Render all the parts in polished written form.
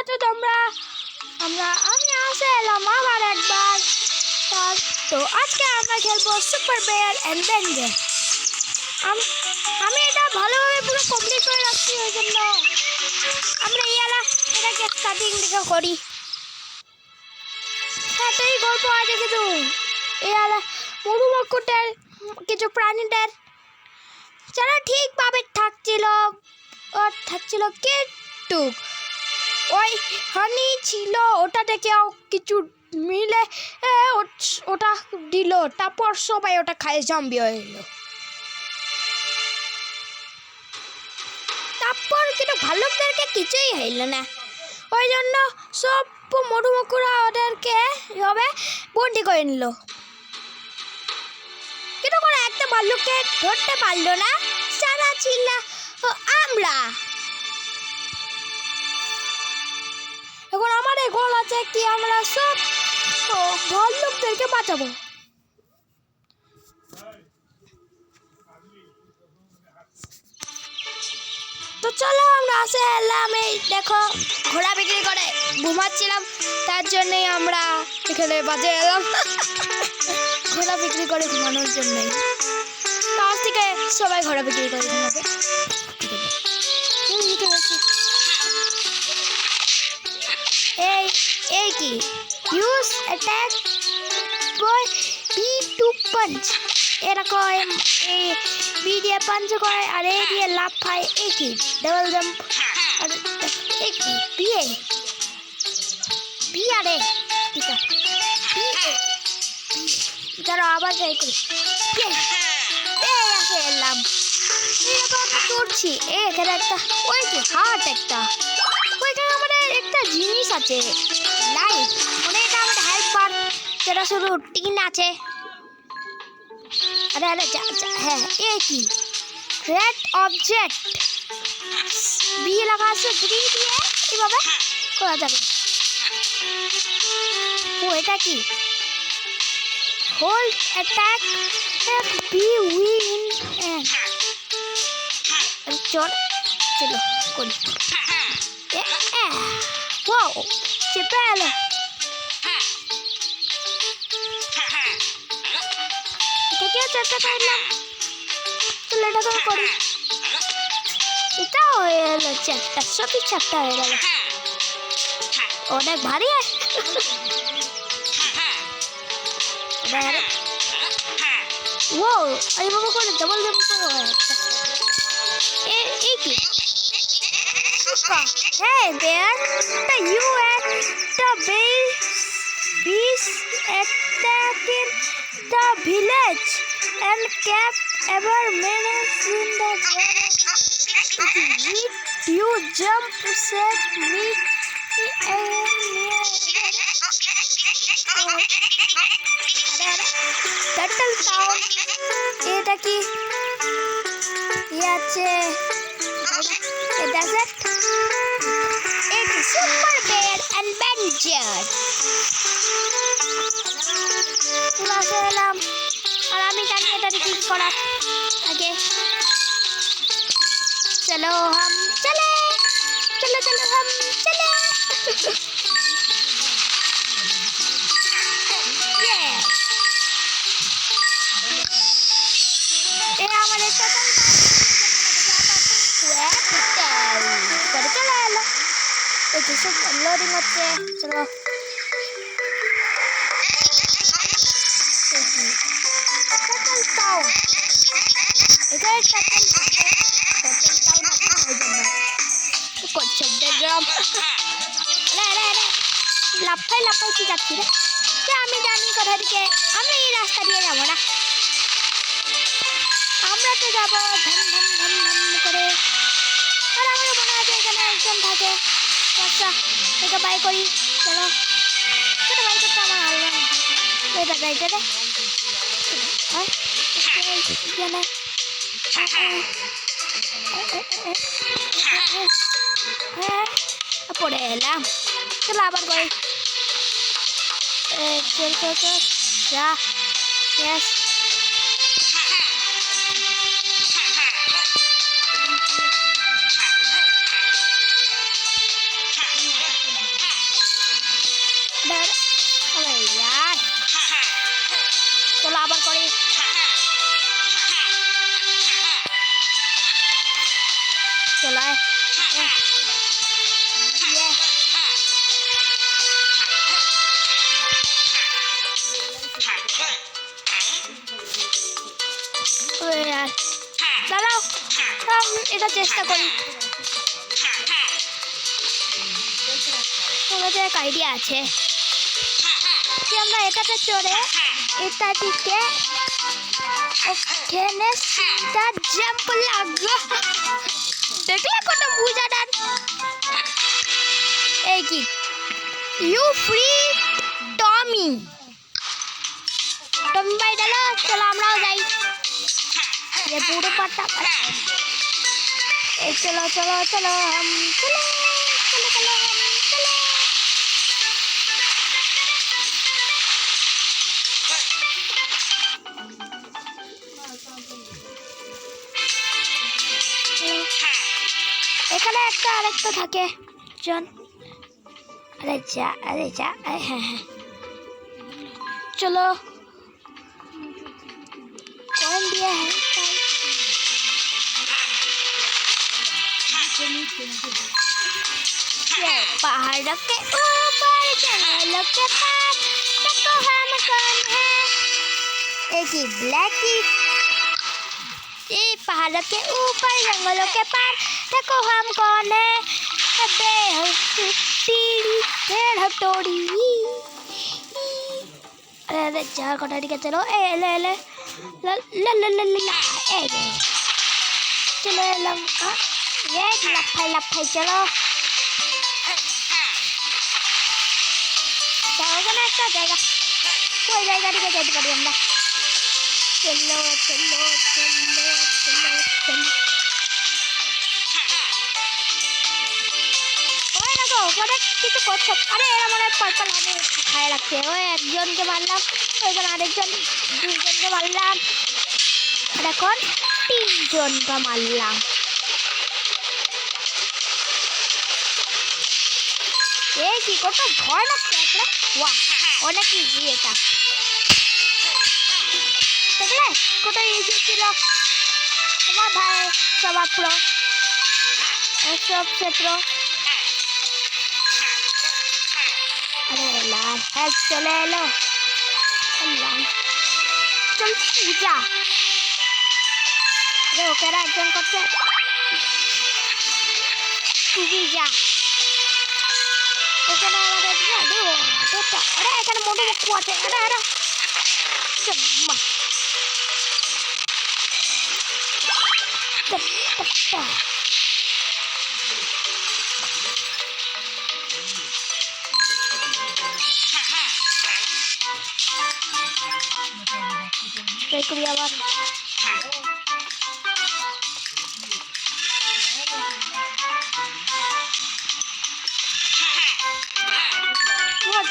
তো তোমরা আমি আসে এলাম আবার একবার। তো আজকে আমরা খেলবো সুপার বেয়ার অ্যান্ড ডেঞ্জার। আমি এটা ভালোভাবে পুরো কমপ্লিট করে রাখছি, ওই জন্য আমরা এটাকে স্টার্টিং থেকে করি। সাথেই গল্প আছে কিছু মধুমক্ষুটের কিছু প্রাণীদের যারা ঠিকভাবে থাকছিল কিন্তু ওই হানি ছিল, ওটা থেকেও কিছু মিলে ওটা দিল, তারপর সবাই ওটা খায় জম্বি হয়ে এলো। তারপর কিন্তু ভাল্লুকদেরকে কিছুই হইল না, ওই জন্য সব মধুমক্ষুরা ওদেরকে এভাবে বন্দি করে নিল। কিন্তু কোনো একটা ভাল্লুককে ধরতে পারলো না, সারা ছিল আমরা। এখন আমাদের গোল আছে কি আমরা সব ভাল্লুকদেরকে বাঁচাবো। তো চলো আমরা আসে এলাম। এই দেখো ঘোড়া বিক্রি করে ঘুমাচ্ছিলাম, তার জন্যই আমরা এখানে বাজে এলাম। ঘোড়া বিক্রি করে ঘুমানোর জন্যই, তার থেকে সবাই ঘোড়া বিক্রি করে ঘুমাবে। এই কি ইউজ অ্যাটাক বয় B2 পাঞ্চ, এরকম এই বি দিয়ে পাঞ্চ করে আর এই দিয়ে লাভ খায়। এই কি ডাবল জাম্প আর এই কি বি আরে ঠিক আছে যারা আবার যাই করি আসে এলাম। এরকম করছি এখানে একটা ওই কি হার্ট একটা ওইখানে আমাদের একটা জিনিস আছে লাইট, মানে এটা আমাদের হেল্পার, যেটা শুধু টিন আছে। আরে হ্যাঁ এই কি রেড অবজেক্ট বিয়ে লাগা আছে, দিয়ে এভাবে করা যাবে। ও এটা কি হোল্ড অ্যাটাক বি উইন চলো করি। ওয়াও চেপে এলো। এটাকে চেপে পারলাম, চলো এটা করে করি। এটাও হয়ে গেল চ্যাপ্টার, সবই চ্যাপ্টার হয়ে গেল। অনেক ভারী আছে। ও এইভাবে করে ডবল জাম্প করো। এই কি hey there you at the beast attacking the village and kept ever menace in the if you jump save me turtle town এটা কি আছে desert it's super bear adventure চলে এলাম। আর আমি জানি এটা কি করার আগে চলো হাম চলে হাম চলে। এটা আমাদের চলে এলো। এই যে সব লোডিং হচ্ছে, চলো লাফাই কি যাচ্ছি রে, আমি জানি কোথা থেকে, আমরা এই রাস্তা দিয়ে যাবো না, আমরা তো যাবো ধম ধম ধম ধম করে। আর আমার মনে আছে এখানে একজন থাকে, আচ্ছা এটা বাই করি। চলো সেটা বাই করতে আমার ভালো লাগে। এটা গাইতে দে পড়ে এলাম। চলো আবার করি। যা yes এটা চেষ্টা করি। আমাদের এক আইডিয়া আছে যে আমরা এটাতে চড়ে এটাটিকে ওখানে সিধা জাম্প লাগবো। দেখলে কত বুঝাটার। এই কি ইউ ফ্রি টমি টমি ভাই ডালো। চলো আমরাও যাই। ये पूरे पट्टा चलो चलो चलो हम चलो चलो चलो हम चलो। এখানে একটা আরেকটা থাকে জন। আরে যা হ্যাঁ হ্যাঁ চলো कौन दिया है पहाड़ों के ऊपर जंगलों के पार देखो हम कौन है। एक ही ब्लैक ये पहाड़ों के ऊपर जंगलों के पार देखो हम कौन है। हथौड़ी अरे चार कटारी के चलो ए ले ले ला ला ला ला ला ए चलो लंका ये लफाई चलो जाओगे ना একটা জায়গা ওই জায়গাটিকে যেতে পারি আমরা। চলো চলো চলো চলো চলো ওই দেখো ওখানে কিছু করছো। আরে এরা মানে পার্পল আমি খায় রাখতে। ওই একজনকে মারলাম ওইখানে আরেকজন দুইজনকে মারলাম আর এখন তিনজনকে মারলাম। এই কি কত ভয় লাগছে আপনার। ওয়াহ অনেক ইজি এটা। দেখলে কত ইজি ছিল। তোমার ভাই সবার প্রো সবচেয়ে প্রো। अरे लाल हेल्प चले लो चल पूजा। अरे ओके একজন করছে তুই যা ওখানে আমাদের আরে এখানে মোটর মুখ আছে। আরে আরে করি আবার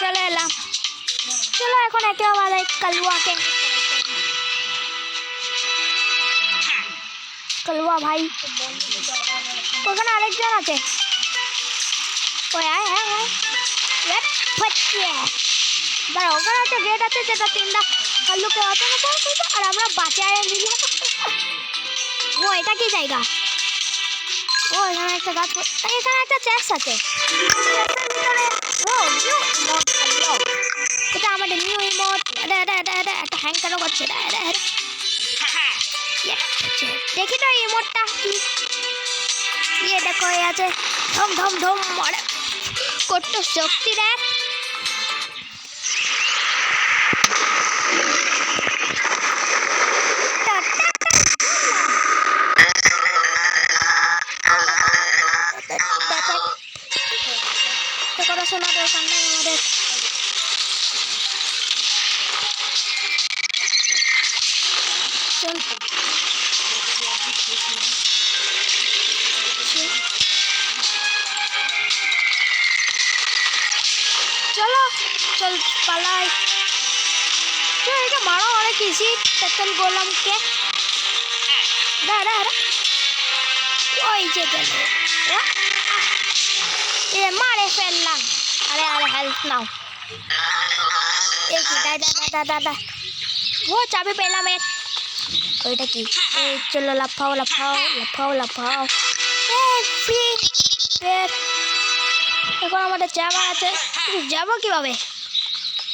চলে এলাম। চলো এখন একে আমাদের কালুয়াকে কালুয়া ভাই ওখানে আরেকজন আছে। ওই আয় হ্যাঁ হ্যাঁ দাঁড়া ওখানে একটা গেট আছে যেটা তিনটা কাল্লুকে বাঁচানো পড়ছে আর আমরা বাঁচায় দিলাম। ও এটা কি জায়গা। ও এখানে একটা গাছ এখানে একটা চেস্ট আছে। এটা আমাদের নিউ ইমোট। একটা হ্যাং কেন করছে দেখি তো ইমোটটা কি ইয়ে দেখো এই আছে ধম ধম ধম মারে কত শক্তি দেখ। শোনা দরকার নেই আমাদের। চলো চল পালাই। এটা মারা অনেক ইজি পেতল গোলামকে। ওই যে গেল মারে ফেললাম। अरे अरे हेल्प नाउ एक दादा वो चाबी पहला मैं ওইটা কি চলো লাফাও লাফাও লাফাও লাফাও এখন আমাদের যাওয়া আছে। যাবো কিভাবে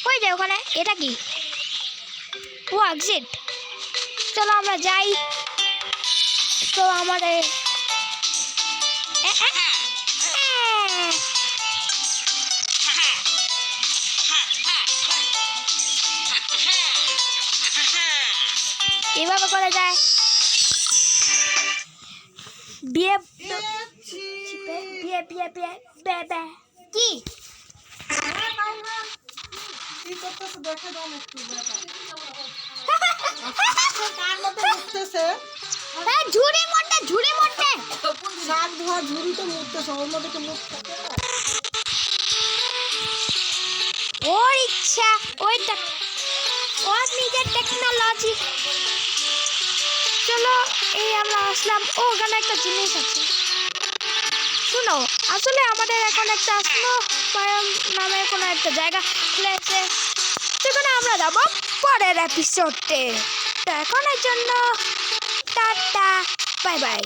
ওই যে ওখানে এটা কি ও এক্সিট। চলো আমরা যাই। তো আমাদের এভাবে করে যায় বিয়ে বিয়ে বিয়ে বিয়ে বে বে কি ঝুড়ি মোটে শাক ধোয়া ঝুড়ি তো মুড়তেছে ওর মধ্যে তো মুখ ওর ইচ্ছা ওইটা ওর নিজের টেকনোলজি চলো এই আমরা আসলাম ওখানে একটা জিনিস আছে শুনো আসলে আমাদের এখন একটা স্নো নামে কোনো একটা জায়গা খুলেছে সেখানে আমরা যাবো পরের এপিসোডে তো এখনের জন্য টাটা বাই বাই